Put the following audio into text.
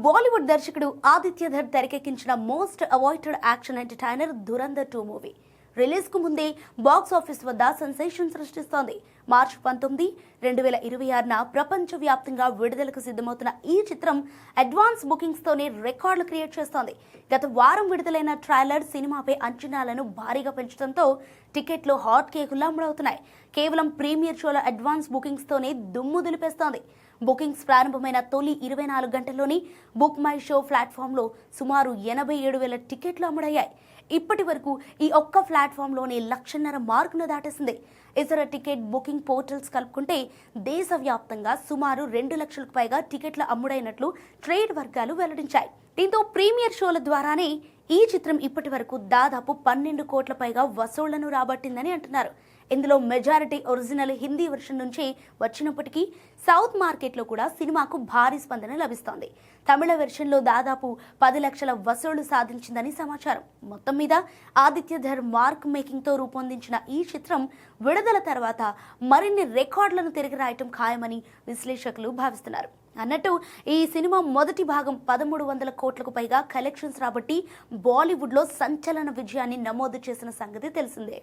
బాలీవుడ్ దర్శకుడు ఆదిత్యధర్ తెరకెక్కించిన most avoided action entertainer Dhurandhar 2 movie release కు ముందే బాక్స్ ఆఫీస్ వద్ద సెన్సేషన్ సృష్టిస్తోంది. మార్చి 19, 2026న ప్రపంచవ్యాప్తంగా విడుదలకు సిద్ధమవుతున్న ఈ చిత్రం అడ్వాన్స్ బుకింగ్స్ తోనే రికార్డులు క్రియేట్ చేస్తోంది. గత వారం విడుదలైన ట్రైలర్ సినిమాపై అంచనాలను భారీగా పెంచడంతో టికెట్లు హాట్ కేకుల్లా అమ్ముడవుతున్నాయి. కేవలం ప్రీమియర్ షోల అడ్వాన్స్ బుకింగ్స్ తోనే దుమ్ము దులిపేస్తోంది. బుకింగ్స్ ప్రారంభమైన తొలి 24 గంటల్లోని బుక్ మై షో ప్లాట్ఫామ్లో సుమారు 87,000 టికెట్లు అమ్ముడయ్యాయి. ఇప్పటి వరకు ఈ ఒక్క ప్లాట్ఫామ్లోనే 1,50,000 మార్కును దాటేసింది. ఇతర టికెట్ బుకింగ్ పోర్టల్స్ కలుపుకుంటే దేశవ్యాప్తంగా సుమారు 2 లక్షలకు పైగా టికెట్ల అమ్ముడైనట్లు ట్రేడ్ వర్గాలు వెల్లడించాయి. దీంతో ప్రీమియర్ షోల ద్వారానే ఈ చిత్రం ఇప్పటి వరకు దాదాపు 12 కోట్ల పైగా వసూళ్లను రాబట్టిందని అంటున్నారు. ఇందులో మెజారిటీ ఒరిజినల్ హిందీ వెర్షన్ నుంచి వచ్చినప్పటికీ సౌత్ మార్కెట్లో కూడా సినిమాకు భారీ స్పందన లభిస్తోంది. తమిళ వెర్షన్లో దాదాపు 10 లక్షల వసూళ్లు సాధించిందని సమాచారం. మొత్తం మీద ఆదిత్యధర్ మార్క్ మేకింగ్తో రూపొందించిన ఈ చిత్రం విడుదల తర్వాత మరిన్ని రికార్డులను తిరిగి రాయటం ఖాయమని విశ్లేషకులు భావిస్తున్నారు. అన్నట్టు ఈ సినిమా మొదటి భాగం 1,300 కోట్లకు పైగా కలెక్షన్స్ రాబట్టి బాలీవుడ్లో సంచలన విజయాన్ని నమోదు చేసిన సంగతి తెలిసిందే.